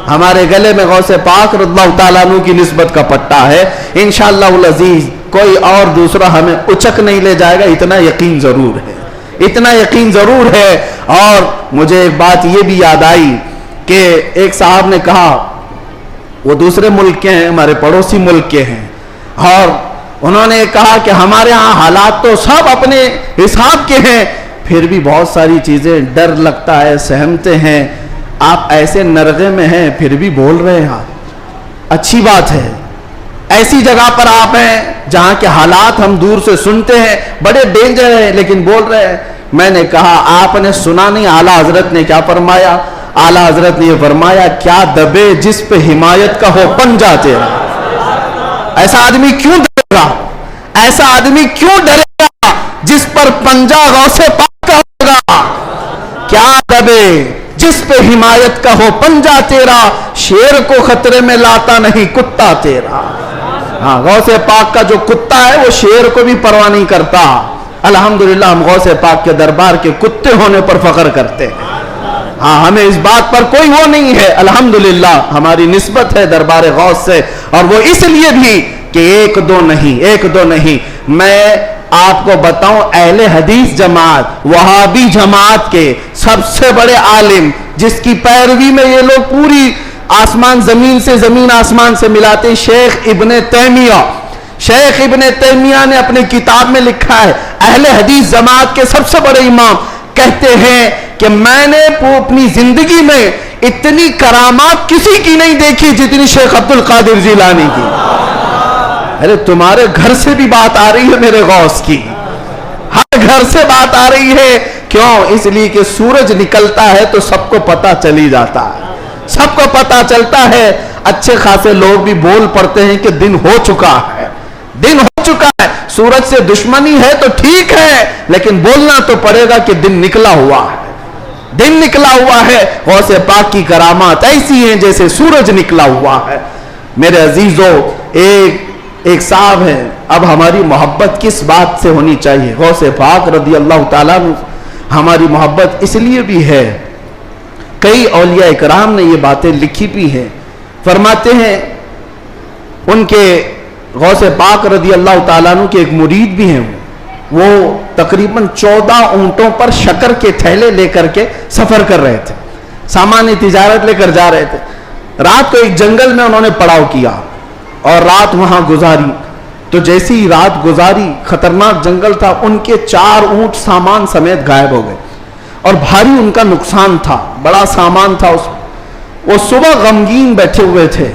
S1: ہمارے گلے میں غوث پاک رضی اللہ تعالیٰ عنہ کی نسبت کا پٹا ہے. انشاءاللہ العزیز کوئی اور دوسرا ہمیں اچک نہیں لے جائے گا, اتنا یقین ضرور ہے, اتنا یقین ضرور ہے. اور مجھے ایک بات یہ بھی یاد آئی کہ ایک صاحب نے کہا, وہ دوسرے ملک کے ہیں, ہمارے پڑوسی ملک کے ہیں, اور انہوں نے کہا کہ ہمارے ہاں حالات تو سب اپنے حساب کے ہیں, پھر بھی بہت ساری چیزیں ڈر لگتا ہے, سہمتے ہیں. آپ ایسے نرغے میں ہیں پھر بھی بول رہے ہیں, اچھی بات ہے. ایسی جگہ پر آپ ہیں جہاں کے حالات ہم دور سے سنتے ہیں, بڑے ڈینجر ہیں, لیکن بول رہے ہیں. میں نے کہا آپ نے سنا نہیں اعلیٰ حضرت نے کیا فرمایا؟ اعلیٰ حضرت نے یہ فرمایا کیا دبے جس پہ حمایت کا ہو پنجہ تیرا. ایسا آدمی کیوں ڈرے گا, ایسا آدمی کیوں ڈرے گا جس پر پنجہ غوث پاک کا ہوگا. کیا دبے جس پہ حمایت کا ہو پنجہ تیرا, شیر کو خطرے میں لاتا نہیں کتا تیرا. غوث پاک کا جو کتا ہے وہ شیر کو بھی پرواہ نہیں کرتا. الحمدللہ ہم غوث پاک کے دربار کے کتے ہونے پر فخر کرتے ہیں. ہمیں اس بات پر کوئی وہ نہیں ہے. الحمدللہ ہماری نسبت ہے دربار غوث سے, اور وہ اس لیے بھی کہ ایک دو نہیں. میں آپ کو بتاؤں اہل حدیث جماعت وہابی جماعت کے سب سے بڑے عالم جس کی پیروی میں یہ لوگ پوری آسمان زمین سے زمین آسمان سے ملاتے, شیخ ابن تیمیہ. شیخ ابن تیمیہ نے اپنی کتاب میں لکھا ہے، اہل حدیث جماعت کے سب سے بڑے امام کہتے ہیں کہ میں نے اپنی زندگی میں اتنی کرامات کسی کی نہیں دیکھی جتنی شیخ عبد القادر جیلانی کی۔ ارے تمہارے گھر سے بھی بات آ رہی ہے میرے غوث کی، ہر گھر سے بات آ رہی ہے۔ کیوں؟ اس لیے کہ سورج نکلتا ہے تو سب کو پتا چلی جاتا ہے، سب کو پتا چلتا ہے۔ اچھے خاصے لوگ بھی بول پڑتے ہیں کہ دن ہو چکا ہے، دن ہو چکا ہے۔ سورج سے دشمنی ہے تو ٹھیک ہے، لیکن بولنا تو پڑے گا کہ دن نکلا ہوا ہے، دن نکلا ہوا ہے۔ غوث پاک کی کرامات ایسی ہیں جیسے سورج نکلا ہوا ہے۔ میرے عزیزو، ایک صاحب ہے، اب ہماری محبت کس بات سے ہونی چاہیے؟ غوث پاک رضی اللہ تعالیٰ عنہ ہماری محبت اس لیے بھی ہے، کئی اولیاء اکرام نے یہ باتیں لکھی بھی ہیں، فرماتے ہیں ان کے غوث پاک رضی اللہ تعالیٰ عنہ کے ایک مرید بھی ہیں، وہ تقریباً 14 اونٹوں پر شکر کے تھیلے لے کر کے سفر کر رہے تھے، سامان تجارت لے کر جا رہے تھے۔ رات کو ایک جنگل میں انہوں نے پڑاؤ کیا اور رات وہاں گزاری، تو جیسی ہی رات گزاری، خطرناک جنگل تھا، ان کے 4 اونٹ سامان سمیت غائب ہو گئے اور بھاری ان کا نقصان تھا، بڑا سامان تھا اس میں۔ وہ صبح غمگین بیٹھے ہوئے تھے،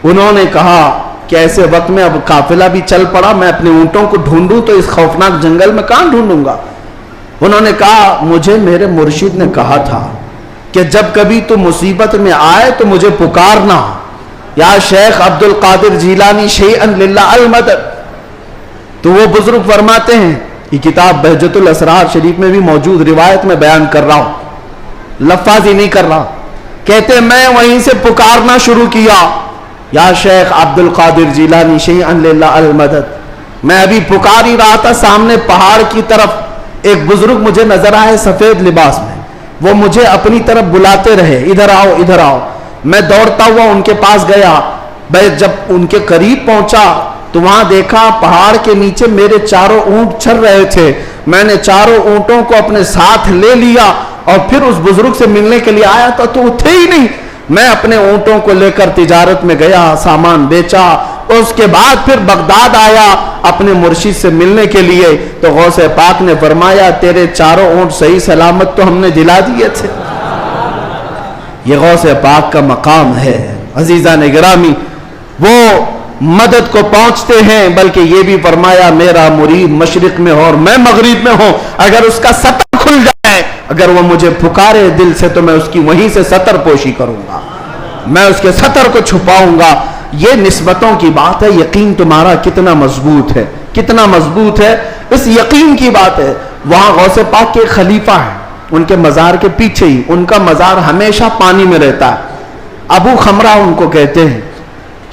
S1: انہوں نے کہا کہ ایسے وقت میں اب قافلہ بھی چل پڑا، میں اپنے اونٹوں کو ڈھونڈوں تو اس خوفناک جنگل میں کہاں ڈھونڈوں گا؟ انہوں نے کہا مجھے میرے مرشد نے کہا تھا کہ جب کبھی تو مصیبت میں آئے تو مجھے پکارنا، یا شیخ عبد القادر جیلانی شیئن للہ المدد۔ تو وہ بزرگ فرماتے ہیں، یہ کتاب بہجت الاسرار شریف میں بھی موجود روایت میں بیان کر رہا ہوں، لفاظ ہی نہیں کر رہا، کہتے ہیں میں وہیں سے پکارنا شروع کیا، یا شیخ عبد القادر جیلانی شیئن للہ المدد۔ میں ابھی پکار ہی رہا تھا، سامنے پہاڑ کی طرف ایک بزرگ مجھے نظر آئے سفید لباس میں، وہ مجھے اپنی طرف بلاتے رہے، ادھر آؤ ادھر آؤ۔ میں دوڑتا ہوا ان کے پاس گیا، میں جب ان کے قریب پہنچا تو وہاں دیکھا پہاڑ کے نیچے میرے 4 اونٹ چر رہے تھے۔ میں نے 4 اونٹوں کو اپنے ساتھ لے لیا اور پھر اس بزرگ سے ملنے کے لیے آیا تھا تو وہ تھے ہی نہیں۔ میں اپنے اونٹوں کو لے کر تجارت میں گیا، سامان بیچا، اس کے بعد پھر بغداد آیا اپنے مرشد سے ملنے کے لیے، تو غوث پاک نے فرمایا تیرے 4 اونٹ صحیح سلامت تو ہم نے دلا دیے تھے۔ یہ غوث پاک کا مقام ہے عزیزان گرامی، وہ مدد کو پہنچتے ہیں، بلکہ یہ بھی فرمایا میرا مرید مشرق میں ہو اور میں مغرب میں ہوں، اگر اس کا سطر کھل جائے، اگر وہ مجھے پکارے دل سے تو میں اس کی وہیں سے سطر پوشی کروں گا، میں اس کے سطر کو چھپاؤں گا۔ یہ نسبتوں کی بات ہے، یقین تمہارا کتنا مضبوط ہے، کتنا مضبوط ہے، اس یقین کی بات ہے۔ وہاں غوث پاک کے خلیفہ ہیں، ان کے مزار کے پیچھے ہی، ان کا مزار ہمیشہ پانی میں رہتا ہے، ابو خمرہ ان کو کہتے ہیں،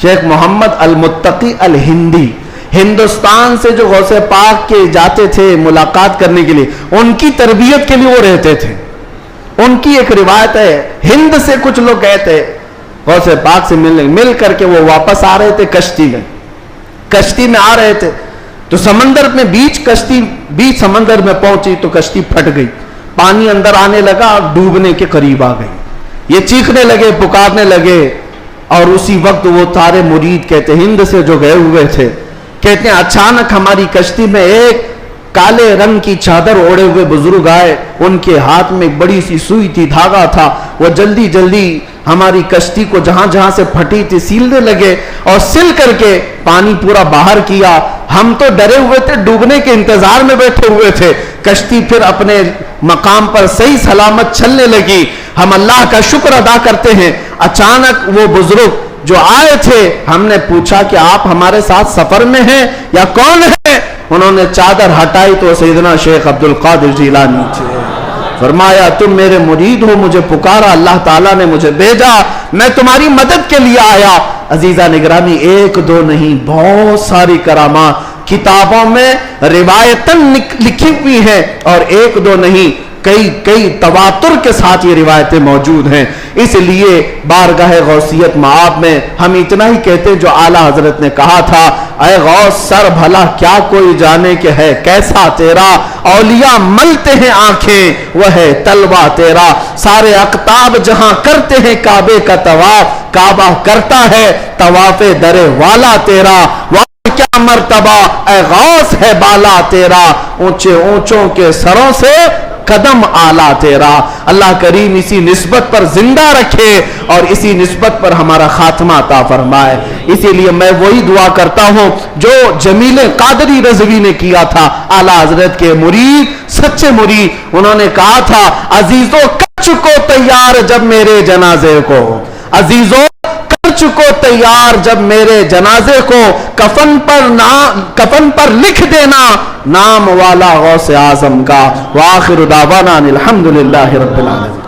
S1: شیخ محمد المتقی الہندی، ہندوستان سے جو غوث پاک کے جاتے تھے ملاقات کرنے کے لیے، ان کی تربیت کے لیے وہ رہتے تھے۔ ان کی ایک روایت ہے، ہند سے کچھ لوگ گئے تھے غوث پاک سے ملنے، مل کر کے وہ واپس آ رہے تھے کشتی میں آ رہے تھے، تو سمندر میں بیچ سمندر میں پہنچی تو کشتی پھٹ گئی، پانی اندر آنے لگا، ڈوبنے کے قریب آ گئی، یہ چیخنے لگے، پکارنے لگے، اور اسی وقت وہ سارے مرید کہتے ہند سے جو گئے ہوئے تھے، کہتے ہیں اچانک ہماری کشتی میں ایک کالے رنگ کی چادر اوڑے ہوئے بزرگ آئے، ان کے ہاتھ میں ایک بڑی سی سوئی تھی، دھاگا تھا، وہ جلدی جلدی ہماری کشتی کو جہاں جہاں سے پھٹی تھی سیلنے لگے اور سل کر کے پانی پورا باہر کیا۔ ہم تو ڈرے ہوئے تھے، ڈوبنے کے انتظار میں بیٹھے ہوئے تھے، کشتی پھر اپنے مقام پر صحیح سلامت چلنے لگی، ہم اللہ کا شکر ادا کرتے ہیں۔ اچانک وہ بزرگ جو آئے تھے، ہم نے پوچھا کہ آپ ہمارے ساتھ سفر میں ہیں یا کون ہیں؟ انہوں نے چادر ہٹائی تو سیدنا شیخ عبد القادر جیلانی تھے۔ فرمایا تم میرے مرید ہو، مجھے پکارا، اللہ تعالیٰ نے مجھے بھیجا، میں تمہاری مدد کے لیے آیا۔ عزیزان گرامی، ایک دو نہیں، بہت ساری کرامات کتابوں میں روایتاً لکھی ہوئی ہیں، اور ایک دو نہیں، کئی تواتر کے ساتھ یہ روایتیں موجود ہیں۔ اس لیے بارگاہ غوثیت مآب میں ہم اتنا ہی کہتے ہیں جو اعلیٰ حضرت نے کہا تھا، اے غوث سر بھلا کیا کوئی جانے کہ ہے کیسا تیرا، اولیاء ملتے ہیں آنکھیں وہ ہے تلوہ تیرا، سارے اقطاب جہاں کرتے ہیں کعبے کا طواف، کعبہ کرتا ہے طواف در والا تیرا۔ کیا مرتبہ اے غوث ہے بالا تیرا، اونچے اونچوں کے سروں سے قدم آلہ تیرا۔ اللہ کریم اسی نسبت پر زندہ رکھے اور اسی نسبت پر ہمارا خاتمہ عطا فرمائے۔ اسی لیے میں وہی دعا کرتا ہوں جو جمیل قادری رضوی نے کیا تھا، اعلیٰ حضرت کے مرید، سچے مرید۔ انہوں نے کہا تھا عزیزو کر چکو تیار جب میرے جنازے کو، عزیزو کر چکو تیار جب میرے جنازے کو، کفن پر لکھ دینا نام والا غوث اعظم کا۔ وآخر دعوانا الحمدللہ رب العالمین۔